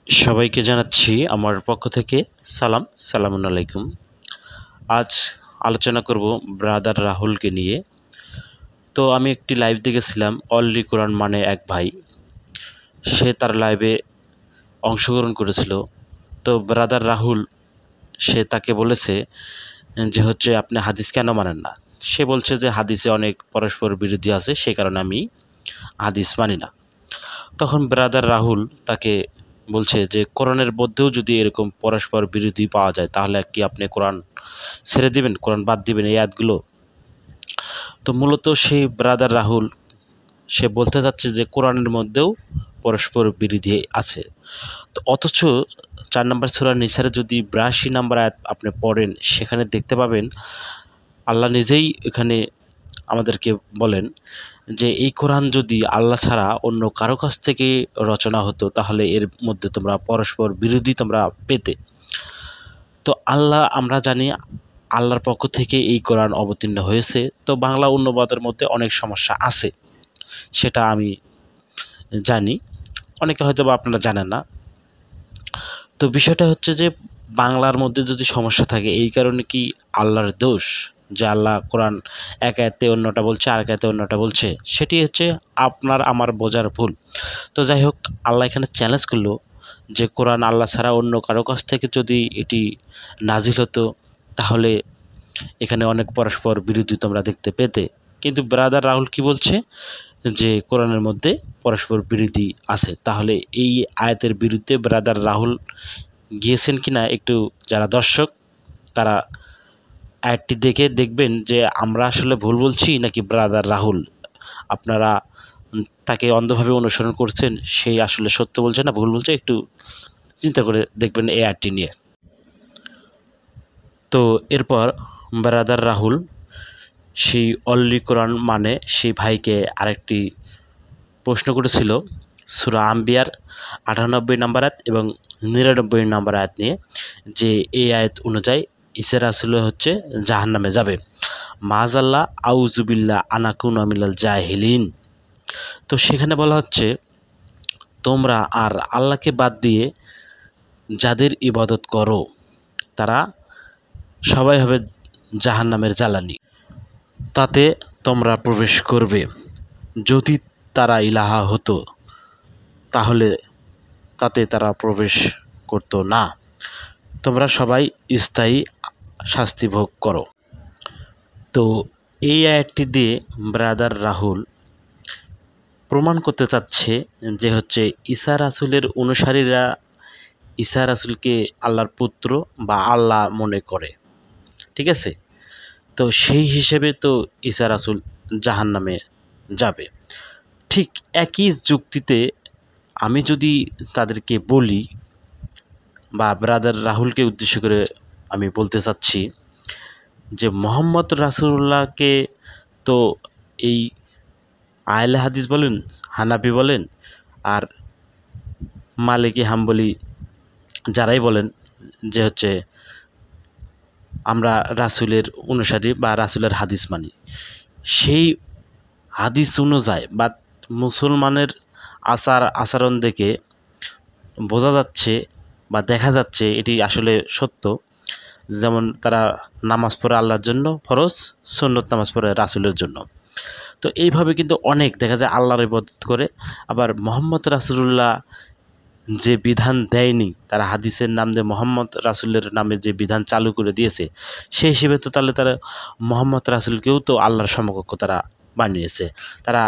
সবাইকে জানাচ্ছি আমার পক্ষ থেকে সালামুন আলাইকুম। আজ আলোচনা করব ব্রাদার রাহুলকে নিয়ে। তো আমি একটি লাইভ দেখেছিলাম, অনলি কোরআন মানে এক ভাই, সে তার লাইভে অংশগ্রহণ করেছিল। তো ব্রাদার রাহুল সে তাকে বলেছে যে আপনি হাদিস কেন মানেন না। সে বলছে যে হাদিসে অনেক পরস্পর বিরোধী আছে, সে কারণে আমি হাদিস মানি না। তখন ব্রাদার রাহুল তাকে বলছে যে কোরআনের মধ্যেও যদি এরকম পরস্পর বিরোধী পাওয়া যায় তাহলে কি আপনি কোরআন ছেড়ে দিবেন, কোরআন বাদ দিবেন এই আয়াতগুলো? তো মূলত সেই ব্রাদার রাহুল সে বলতে চাচ্ছে যে কোরআনের মধ্যেও পরস্পর বিরোধী আছে। তো অথচ 4 নম্বর সূরা নিসারে যদি 82 নম্বর আয়াত আপনি পড়েন, সেখানে দেখতে পাবেন আল্লাহ নিজেই এখানে আমাদেরকে বলেন যে এই কোরআন যদি আল্লাহ ছাড়া অন্য কারো কাছ থেকে রচনা হতো তাহলে এর মধ্যে তোমরা পরস্পর বিরোধী তোমরা পেতে। তো আমরা জানি আল্লাহর পক্ষ থেকে এই কোরআন অবতীর্ণ হয়েছে। তো বাংলা অনুবাদের মধ্যে অনেক সমস্যা আছে, সেটা আমি জানি, অনেকে হয়তো বা আপনারা জানেন না। তো বিষয়টা হচ্ছে যে বাংলার মধ্যে যদি সমস্যা থাকে এই কারণে কি আল্লাহর দোষ যে আল্লাহ কোরআন এক আয়াতে অন্যটা বলছে, আর এক আয়াতে অন্যটা বলছে? সেটি হচ্ছে আপনার আমার বোঝার ভুল। তো যাই হোক, আল্লাহ এখানে চ্যালেঞ্জ করলো যে কোরআন আল্লাহ ছাড়া অন্য কারো কাছ থেকে যদি এটি নাজিল হতো তাহলে এখানে অনেক পরস্পর বিরোধী তোমরা দেখতে পেতে। কিন্তু ব্রাদার রাহুল কি বলছে যে কোরআনের মধ্যে পরস্পর বিরোধী আছে। তাহলে এই আয়াতের বিরুদ্ধে ব্রাদার রাহুল গিয়েছেন কিনা একটু যারা দর্শক তারা আয়াতটি দেখে দেখবেন যে আমরা আসলে ভুল বলছি নাকি ব্রাদার রাহুল আপনারা তাকে অন্ধভাবে অনুসরণ করছেন, সেই আসলে সত্য বলছে না ভুল বলছে, একটু চিন্তা করে দেখবেন এই আয়াতটি নিয়ে। তো এরপর ব্রাদার রাহুল সেই অনলি কোরআন মানে সেই ভাইকে আরেকটি প্রশ্ন করেছিল সূরা আম্বিয়ার ৯৮ নম্বর আয়াত এবং ৯৯ নম্বর আয়াত নিয়ে, যে এই আয়াত অনুযায়ী ঈসা রাসূল জাহান্নামে যাবে। মাযাল্লাহ আউযুবিল্লাহ আনাকুনা মিনাল জাহিলিন। তো সেখানে বলা হচ্ছে তোমরা আর আল্লাহকে বাদ দিয়ে যাদের ইবাদত করো তারা সবাই হবে জাহান্নামের জ্বালানি, তাতে তোমরা প্রবেশ করবে। যদি তারা ইলাহা হতো তাহলে তাতে তারা প্রবেশ করতো না। তোমরা সবাই স্থায়ী শাস্তি ভোগ করো। তো এই আয়াতটি দিয়ে ব্রাদার রাহুল প্রমাণ করতে চাচ্ছে যে ঈসা রাসূলের অনুসারীরা ঈসা রাসূলকে আল্লাহর পুত্র বা আল্লাহ মনে করে, ঠিক আছে? তো সেই হিসেবে তো ঈসা রাসূল জাহান্নামে যাবে। ঠিক একই যুক্তিতে আমি যদি তাদেরকে বলি বা ব্রাদার রাহুলকে উদ্দেশ্য করে আমি বলতে চাচ্ছি যে মোহাম্মদ রাসূলুল্লাহকে তো এই আহলে হাদিস বলেন, হানাফি বলেন আর মালিকি হাম্বলি যারাই বলেন যে আমরা রাসূলের অনুসারী বা রাসূলের হাদিস মানি, সেই হাদিস অনুযায়ী বা মুসলমানের আচরণ দেখে বোঝা যাচ্ছে বা দেখা যাচ্ছে এটি আসলে সত্য। যেমন তারা নামাজ পড়ে আল্লাহর জন্য ফরজ, সুন্নত নামাজ পড়ে রাসূলের জন্য। তো এইভাবে কিন্তু অনেক দেখা যায় আল্লাহর ইবাদত করে। আবার মোহাম্মদ রাসূলুল্লাহ যে বিধান দেয়নি, তারা হাদিসের নাম দিয়ে মোহাম্মদ রাসূলের নামে যে বিধান চালু করে দিয়েছে, সেই হিসেবে তো তাহলে তারা মোহাম্মদ রাসূলকেও তো আল্লাহর সমকক্ষ তারা বানিয়েছে। তারা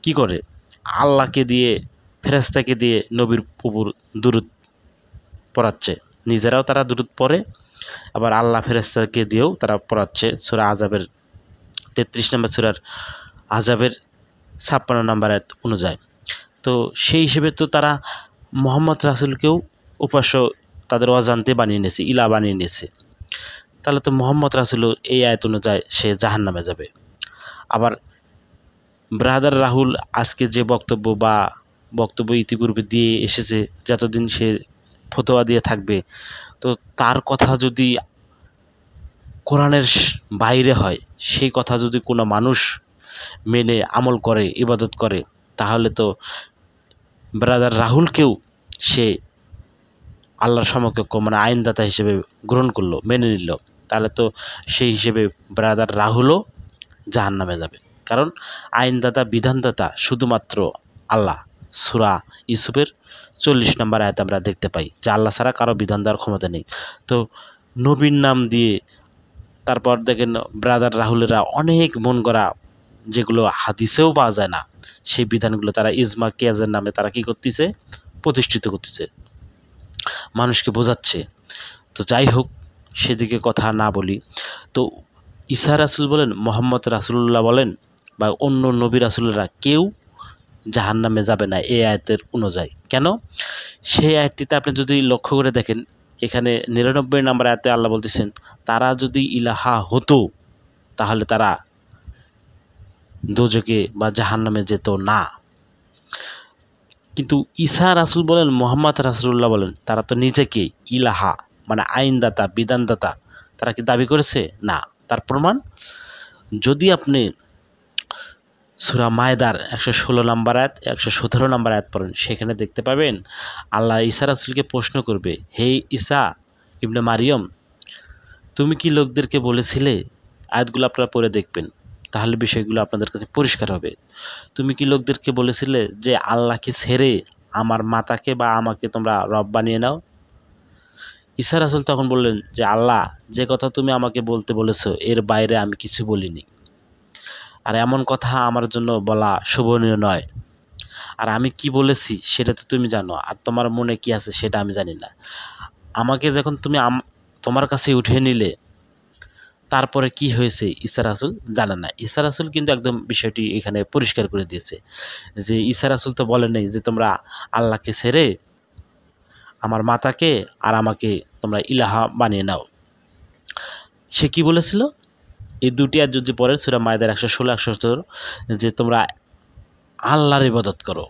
কি করে? আল্লাহকে দিয়ে, ফেরেশতাকে দিয়ে নবীর উপর দুরূদ পড়াচ্ছে, নিজেরাও তারা দুরূদ পড়ে, আবার আল্লাহ ফেরেশতাকে দিয়েও তারা পড়াচ্ছে। সূরা আযাবের ৩৩ নম্বর সূরার আযাবের ৫৬ নম্বর আয়াত অনুযায়ী। তো সেই হিসেবে তো তারা মোহাম্মদ রাসূলকেও উপাস্য তাদের অজান্তে বানিয়ে নিয়েছে, ইলা বানিয়ে নিয়েছে। তাহলে তো মোহাম্মদ রাসূলও এই আয়াত অনুযায়ী সে জাহান্নামে যাবে। আবার ব্রাদার রাহুল আজকে যে বক্তব্য ইতিপূর্বে দিয়ে এসেছে, যতদিন সে ফতোয়া দিয়ে থাকবে, তো তার কথা যদি কোরআনের বাইরে হয়, সেই কথা যদি কোনো মানুষ মেনে আমল করে, ইবাদত করে, তাহলে তো ব্রাদার রাহুলকেও সে আল্লাহর সমকক্ষ মানে আইনদাতা হিসেবে গ্রহণ করলো, মেনে নিল, তাহলে তো সেই হিসেবে ব্রাদার রাহুলও জাহান্নামে যাবে। কারণ আইনদাতা বিধানদাতা শুধুমাত্র আল্লাহ। সূরা ইউসুফের 40 নম্বর আয়াতে আমরা দেখতে পাই যে আল্লাহ ছাড়া কারো বিধান দেওয়ার ক্ষমতা নেই। তো নবীর নাম দিয়ে তারপর দেখেন ব্রাদার রাহুলেরা অনেক মন গড়া, যেগুলো হাদিসেও পাওয়া যায় না, সেই বিধানগুলো তারা ইজমা কিয়াসের নামে তারা কি করতেছে, প্রতিষ্ঠিত করতেছে, মানুষকে বোঝাচ্ছে। তো যাই হোক, সেদিকে কথা না বলি। তো ঈসা রাসূল বলেন, মোহাম্মদ রাসূলুল্লাহ বলেন, বা অন্য নবী রাসূলরা কেউ জাহান্নামে যাবে না এই আয়াতের অনুযায়ী। কেন? সেই আয়াতটিতে আপনি যদি লক্ষ্য করে দেখেন, এখানে 99 নম্বর আয়াতে আল্লাহ বলতেছেন, তারা যদি ইলাহা হতো তাহলে তারা দোজকে বা জাহান্নামে যেত না। কিন্তু ঈসা রাসূল বলেন, মোহাম্মদ রাসূলুল্লাহ বলেন, তারা তো নিজেকে ইলাহা মানে আইনদাতা বিধানদাতা তারা কি দাবি করেছে? না। তার প্রমাণ যদি আপনি সূরা মায়দার 116 নম্বর আয়াত 117 নম্বর আয়াত পড়েন, সেখানে দেখতে পাবেন আল্লাহ ঈসা রাসূলকে প্রশ্ন করবে, হে ঈসা ইবনে মারিয়ম, তুমি কি লোকদেরকে বলেছিলে? আয়াতগুলো আপনারা পড়ে দেখবেন, তাহলে বিষয়গুলো আপনাদের কাছে পরিষ্কার হবে। তুমি কি লোকদেরকে বলেছিলে যে আল্লাহকে ছেড়ে আমার মাতাকে বা আমাকে তোমরা রব বানিয়ে নাও? ঈসা রাসূল তখন বললেন যে আল্লাহ, যে কথা তুমি আমাকে বলতে বলেছো এর বাইরে আমি কিছু বলিনি, আর এমন কথা আমার জন্য বলা শোভনীয় নয়। আর আমি কি বলেছি সেটা তো তুমি জানো, আর তোমার মনে কি আছে সেটা আমি জানি না। আমাকে যখন তুমি তোমার কাছে উঠিয়ে নিলে, তারপরে কি হয়েছে ঈসা রাসূল জানে না। ঈসা রাসূল কিন্তু একদম বিষয়টি এখানে পরিষ্কার করে দিয়েছে যে ঈসা রাসূল তো বলে নাই যে তোমরা আল্লাহকে ছেড়ে আমার মাতাকে আর আমাকে তোমরা ইলাহা বানিয়ে নাও। সে কি বলেছিল? এই দুটি আয়াত যদি পড়েন সূরা মায়দার 116 117, যে তোমরা আল্লাহর ইবাদত করো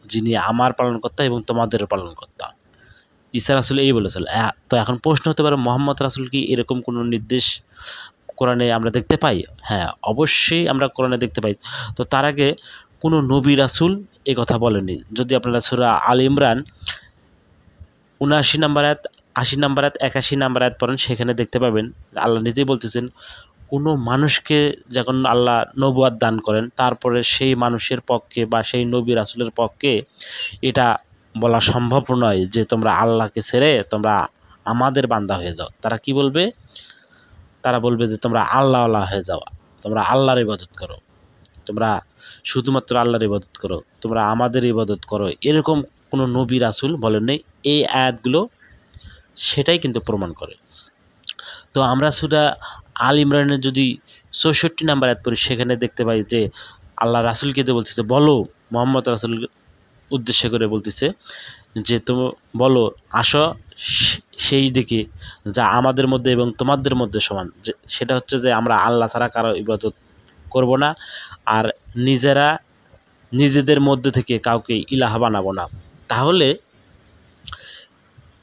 যিনি আমার পালনকর্তা এবং তোমাদেরও পালনকর্তা। ঈসা রাসূল এই বলেছিল। তো এখন প্রশ্ন হতে পারে, মোহাম্মদ রাসূল কি এরকম কোনো নির্দেশ কোরআনে আমরা দেখতে পাই? হ্যাঁ, অবশ্যই আমরা কোরআনে দেখতে পাই। তো তার আগে কোনো নবী রাসূল এ কথা বলেননি। যদি আপনারা সূরা আল ইমরান 79 নম্বর আয়াত 80 নম্বর আয়াত 81 নম্বর আয়াত পড়েন, সেখানে দেখতে পাবেন আল্লাহ নিজেই বলতেছেন, কোনো মানুষকে যখন আল্লাহ নবুয়াত দান করেন, তারপরে সেই মানুষের পক্ষে বা সেই নবী রাসূলের পক্ষে এটা বলা সম্ভব নয় যে তোমরা আল্লাহকে ছেড়ে তোমরা আমাদের বান্দা হয়ে যাও। তারা কি বলবে? তারা বলবে যে তোমরা আল্লাহওয়ালা হয়ে যাও, তোমরা আল্লাহর ইবাদত করো, তোমরা শুধুমাত্র আল্লাহর ইবাদত করো, তোমরা আমাদের ইবাদত করো। এরকম কোনো নবী রাসূল বলেন নাই। এই আয়াতগুলো সেটাই কিন্তু প্রমাণ করে। তো আমরা সূরা আল ইমরানের যদি 64 নম্বর আয়াত পড়ি, সেখানে দেখতে পাই যে আল্লাহ রাসূলকে দিয়ে বলতেছে, বলো, মোহাম্মদ রাসূল উদ্দেশ্য করে বলতেছে যে তুমি বলো, আসো সেই দিকে যা আমাদের মধ্যে এবং তোমাদের মধ্যে সমান, যে সেটা হচ্ছে যে আমরা আল্লাহ ছাড়া কারো ইবাদত করব না, আর নিজেদের মধ্যে থেকে কাউকে ইলাহা বানাবো না। তাহলে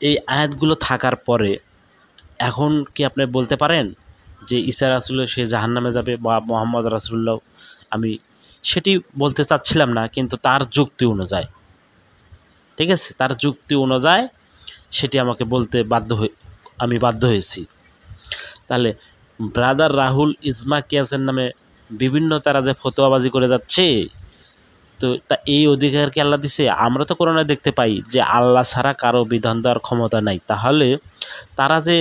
এই আয়াতগুলো থাকার পরে এখন কি আপনি বলতে পারেন যে ঈসা রাসূল সে জাহান্নামে যাবে বা মোহাম্মদ রাসূলুল্লাহ? আমি সেটি বলতে চাচ্ছিলাম না, কিন্তু তার যুক্তি অনুযায়ী, ঠিক আছে, তার যুক্তি অনুযায়ী সেটি আমাকে বলতে আমি বাধ্য হয়েছি। তাহলে ব্রাদার রাহুল ইজমা কিয়াসের নামে বিভিন্ন তারা যে ফতোয়াবাজি করে যাচ্ছে, তো তা এই অধিকার কি আল্লাহ দিছে? আমরা তো কোরআনে দেখতে পাই যে আল্লাহ ছাড়া কারো বিধান দেওয়ার ক্ষমতা নাই। তাহলে তারা যে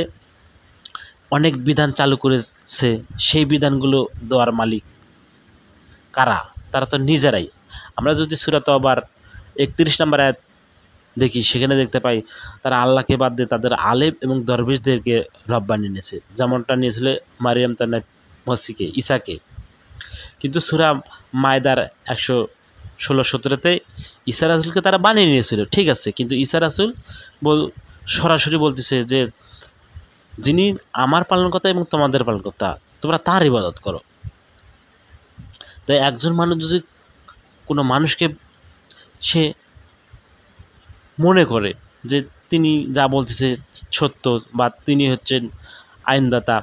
অনেক বিধান চালু করেছে, সেই বিধানগুলো দেওয়ার মালিক কারা? তারা তো নিজেরাই। আমরা যদি সূরা তওবার 31 নম্বর আয়াত দেখি, সেখানে দেখতে পাই তারা আল্লাহকে বাদ দিয়ে তাদের আলেম এবং দরবেশদেরকে রব বানিয়ে নিয়েছে, যেমনটা নিয়েছিল মারিয়াম তার মসিকে, ঈসাকে। কিন্তু সূরা মায়দার 116-17-তে ঈসা রাসূলকে তারা বানিয়ে নিয়েছিল, ঠিক আছে, কিন্তু ঈসা রাসূল সরাসরি বলতেছে যে যিনি আমার পালনকর্তা এবং তোমাদের পালনকর্তা, তোমরা তার ইবাদত করো। তাই একজন মানুষ যদি কোনো মানুষকে সে মনে করে যে তিনি যা বলতেছে সত্য বা তিনি হচ্ছেন আইনদাতা,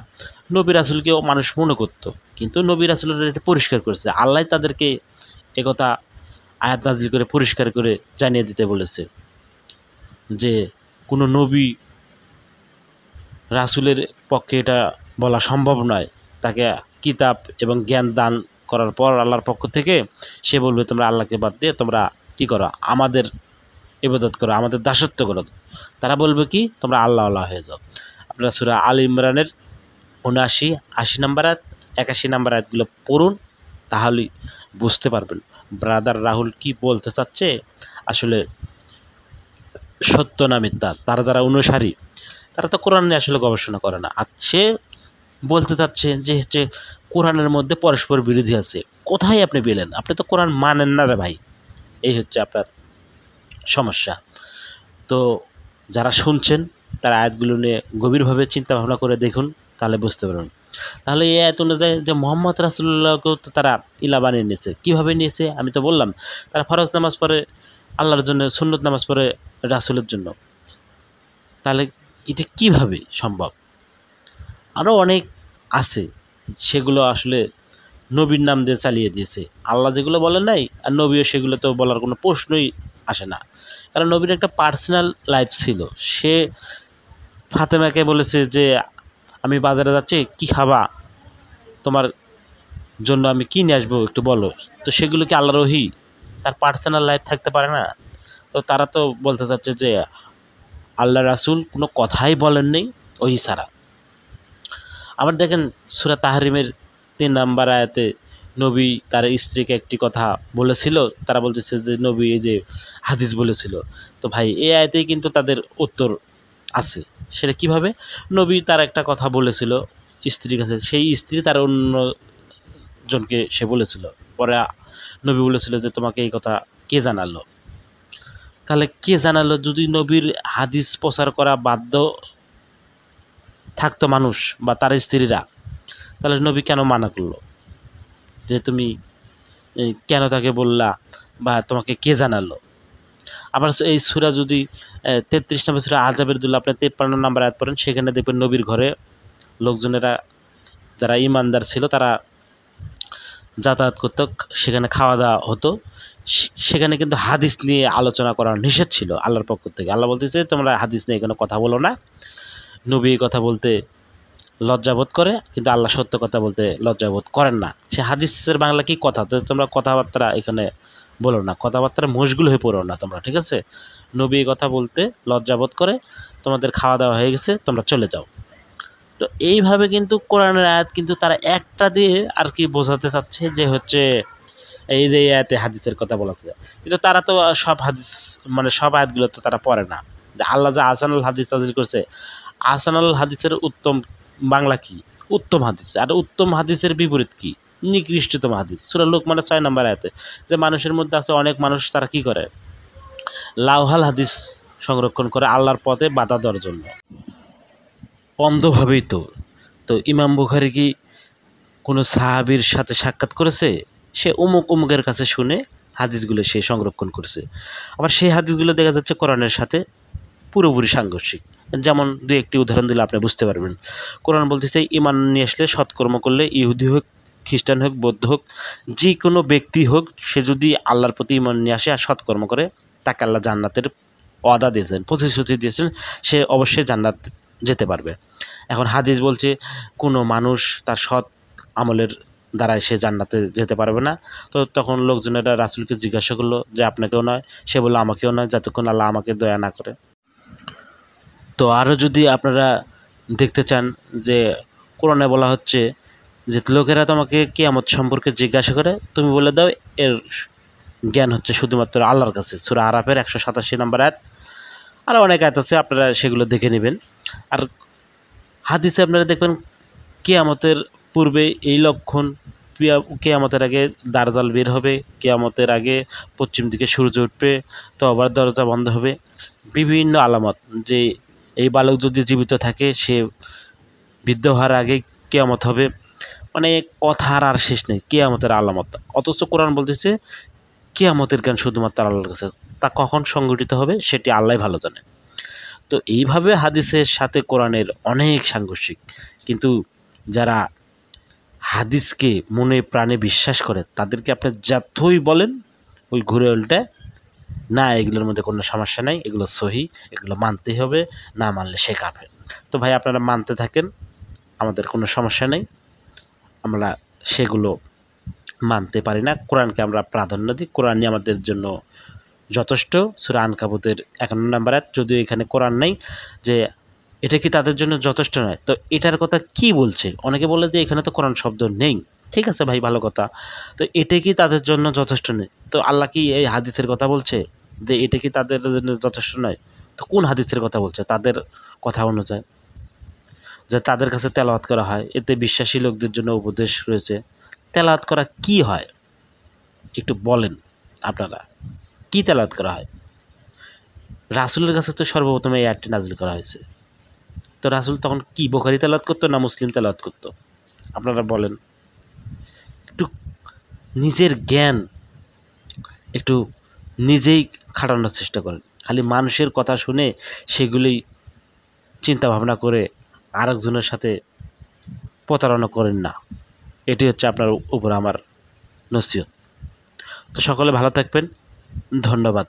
নবী রাসূলকেও মানুষ মনে করত, কিন্তু নবী রাসূলরা এটা পরিষ্কার করেছে। আল্লাহ তাদেরকে একথা আয়াত নাযিল করে পরিষ্কার করে জানিয়ে দিতে বলেছে যে কোনো নবী রাসূলের পক্ষে এটা বলা সম্ভব নয়। তাকে কিতাব এবং জ্ঞান দান করার পর আল্লাহর পক্ষ থেকে সে বলবে তোমরা আল্লাহকে বাদ দিয়ে তোমরা কী করো, আমাদের ইবাদত করো, আমাদের দাসত্ব করো। তারা বলবে কি, তোমরা আল্লাহ আল্লাহ হয়ে যাও। আপনারা সূরা আল ইমরানের ৭৯, ৮০ নম্বর আয়াত, ৮১ নম্বর আয়াতগুলো পড়ুন, তাহলেই বুঝতে পারবেন ব্রাদার রাহুল কি বলতে চাচ্ছে, আসলে সত্য না মিথ্যা। তারা যারা অনুসারী তারা তো কোরআন নিয়ে আসলে গবেষণা করে না। আর সে বলতে চাচ্ছে যে হচ্ছে কোরআনের মধ্যে পরস্পর বিরোধী আছে। কোথায় আপনি পেলেন? আপনি তো কোরআন মানেন না রে ভাই। এই হচ্ছে আপনার সমস্যা। তো যারা শুনছেন তারা আয়াতগুলো নিয়ে গভীরভাবে চিন্তা ভাবনা করে দেখুন, তাহলে বুঝতে পারবেন। তাহলে এই আয়াত অনুযায়ী যে মোহাম্মদ রাসূলুল্লাহকেও তো তারা ইলা বানিয়ে নিয়েছে। কীভাবে নিয়েছে? আমি তো বললাম, তারা ফরজ নামাজ পড়ে আল্লাহর জন্য, সুন্নত নামাজ পড়ে রাসূলের জন্য। তাহলে এটা কিভাবে সম্ভব? আরও অনেক আছে, সেগুলো আসলে নবীর নাম দিয়ে চালিয়ে দিয়েছে। আল্লাহ যেগুলো বলেন নাই, আর নবীও সেগুলো তো বলার কোনো প্রশ্নই আসে না। কারণ নবীর একটা পার্সোনাল লাইফ ছিল। সে ফাতেমাকে বলেছে যে আমি বাজারে যাচ্ছি, কি খাবা, তোমার জন্য আমি কি নিয়ে আসবো একটু বলো। তো সেগুলো কি আল্লাহর ওহী? তার পার্সোনাল লাইফ থাকতে পারে না? তো তারা তো বলতে চাচ্ছে যে আল্লাহ রাসূল কোনো কথাই বলেন নেই ওহী ছাড়া। আবার দেখেন সূরা তাহরিমের ৩ নাম্বার আয়াতে নবী তার স্ত্রীকে একটি কথা বলেছিল, তারা বলতেছে যে নবী এই যে হাদিস বলেছিল। তো ভাই এই আয়াতেই কিন্তু তাদের উত্তর আছে। সেটা কিভাবে? নবী তার একটা কথা বলেছিল স্ত্রীর কাছে, সেই স্ত্রী তার অন্যজনকে সে বলেছিল। পরে নবী বলেছিল যে তোমাকে এই কথা কে জানালো? তাহলে কে জানালো? যদি নবীর হাদিস প্রচার করা বাধ্য থাকতো মানুষ বা তার স্ত্রীরা, তাহলে নবী কেন মানা করলো যে তুমি কেন তাকে বললা বা তোমাকে কে জানালো? আবার এই সূরা যদি ৩৩ নম্বর সূরা আহজাবের যদি আপনি ৫৩ নম্বর আয়াত পড়েন, সেখানে দেখবেন নবীর ঘরে লোকজনেরা যারা ঈমানদার ছিল তারা যাতায়াত করতো, সেখানে খাওয়া দাওয়া হতো। সেখানে কিন্তু হাদিস নিয়ে আলোচনা করা নিষেধ ছিল আল্লাহর পক্ষ থেকে। আল্লাহ বলতেছে তোমরা হাদিস নিয়ে কোনো কথা বলো না। নবী এই কথা বলতে লজ্জাবোধ করে, কিন্তু আল্লাহ সত্য কথা বলতে লজ্জাবোধ করেন না। সে হাদিসের বাংলা কি কথা, তো তোমরা কথাবার্তা এখানে বলো না, কথাবার্তা মশগুল হয়ে পড়ো না তোমরা, ঠিক আছে? নবী এই কথা বলতে লজ্জাবোধ করে, তোমাদের খাওয়া দাওয়া হয়ে গেছে, তোমরা চলে যাও। তো এইভাবে কিন্তু কোরআনের আয়াত কিন্তু তারা একটা দিয়ে আর কি বোঝাতে চাচ্ছে যে হচ্ছে এই যে আয়াতে হাদিসের কথা বলা আছে। কিন্তু তারা তো সব হাদিস মানে সব আয়াতগুলো তো তারা পড়ে না। যে আল্লাহ যে আহসানুল হাদিস নাযিল করছে, আহসানুল হাদিসের উত্তম বাংলা কি? উত্তম হাদিস। আর উত্তম হাদিসের বিপরীত কি? নিকৃষ্টতম হাদিস। সূরা লোকমানের ৬ নম্বর আয়াতে যে মানুষের মধ্যে আছে অনেক মানুষ, তারা কি করে? লাওহাল হাদিস সংরক্ষণ করে আল্লাহর পথে বাধা দেওয়ার জন্য, অন্ধভাবেই তো। তো ইমাম বুখারী কি কোনো সাহাবীর সাথে সাক্ষাৎ করেছে? সে অমুক অমুকের কাছে শুনে হাদিসগুলো সে সংরক্ষণ করছে। আবার সেই হাদিসগুলো দেখা যাচ্ছে কোরআনের সাথে পুরোপুরি সাংঘর্ষিক। যেমন দুই একটি উদাহরণ দিলে আপনি বুঝতে পারবেন। কোরআন বলতেছে ঈমান নিয়ে আসলে সৎকর্ম করলে ইহুদি হোক, খ্রিস্টান হোক, বৌদ্ধ হোক, যে কোনো ব্যক্তি হোক, সে যদি আল্লাহর প্রতি ঈমান নিয়ে আসে আর সৎকর্ম করে, তাকে আল্লাহ জান্নাতের ওয়াদা দিয়েছেন, প্রতিশ্রুতি দিয়েছেন, সে অবশ্যই জান্নাত যেতে পারবে। এখন হাদিস বলছে কোনো মানুষ তার সৎ আমলের দ্বারাই সে জান্নাতে যেতে পারবে না। তো তখন লোকজনেরা রাসূলকে জিজ্ঞাসা করলো যে আপনাকেও নয়? সে বলল আমাকেও নয়, যতক্ষণ আল্লাহ আমাকে দয়া না করে। তো আরও যদি আপনারা দেখতে চান যে কোরআনে বলা হচ্ছে যে লোকেরা তোমাকে কিয়ামত সম্পর্কে জিজ্ঞাসা করে, তুমি বলে দাও এর জ্ঞান হচ্ছে শুধুমাত্র আল্লাহর কাছে। সূরা আরাফের ১৮৭ নম্বর আয়াত। আরও অনেক আয়াত আছে, আপনারা সেগুলো দেখে নেবেন। আর হাদিসে আপনারা দেখবেন কিয়ামতের পূর্বে এই লক্ষণ, কিয়ামতের আগে দাজ্জাল বের হবে, কিয়ামতের আগে পশ্চিম দিকে সূর্য উঠবে, তওবার দরজা বন্ধ হবে, বিভিন্ন আলামত যে এই বালক যদি জীবিত থাকে সে বৃদ্ধ হওয়ার আগে কিয়ামত হবে। মানে কথার আর শেষ নেই কিয়ামতের আলামত। অথচ কোরআন বলতেছে কিয়ামতের জ্ঞান শুধুমাত্র আল্লাহর কাছে, তা কখন সংঘটিত হবে সেটি আল্লাহই ভালো জানে। তো এইভাবে হাদিসের সাথে কোরআনের অনেক সাংঘর্ষিক। কিন্তু যারা হাদিসকে মনে প্রাণে বিশ্বাস করে তাদেরকে আপনি যতই বলেন ওই ঘুরে উল্টে না এগুলোর মধ্যে কোনো সমস্যা নাই, এগুলো সহি, এগুলো মানতেই হবে, না মানলে সে কাফের। তো ভাই আপনারা মানতে থাকেন, আমাদের কোনো সমস্যা নেই, আমরা সেগুলো মানতে পারি না। কোরআনকে আমরা প্রাধান্য দিই, কোরআনই আমাদের জন্য যথেষ্ট। সূরা আনকাবুতের 51 নম্বর আয়াত, যদিও এখানে কোরআন নেই, যে এটা কি তাদের জন্য যথেষ্ট নয়? তো এটার কথা কি বলছে? অনেকে বলে যে এখানে তো কোরআন শব্দ নেই। ঠিক আছে ভাই, ভালো কথা। তো এটা কি তাদের জন্য যথেষ্ট নেই? তো আল্লাহ কি এই হাদিসের কথা বলছে যে এটা কি তাদের জন্য যথেষ্ট নয়? তো কোন হাদিসের কথা বলছে? তাদের কথা অনুযায়ী যে তাদের কাছে তেলাওয়াত করা হয়, এতে বিশ্বাসী লোকদের জন্য উপদেশ রয়েছে। তেলাওয়াত করা কি হয় একটু বলেন আপনারা, কি তেলাওয়াত করা হয়? রাসূলের কাছে তো সর্বপ্রথম এই আয়াতটি নাযিল করা হয়েছে। তো রাসূল তখন কি বুখারী তেলাওয়াত করতো না মুসলিম তেলাওয়াত করতো? আপনারা বলেন। একটু নিজের জ্ঞান একটু নিজেই খাটানোর চেষ্টা করেন। খালি মানুষের কথা শুনে সেগুলোই চিন্তা ভাবনা করে আরেকজনের সাথে প্রতারণা করেন না। এটি হচ্ছে আপনার উপর আমার নসিহত। তো সকলে ভালো থাকবেন। ধন্যবাদ।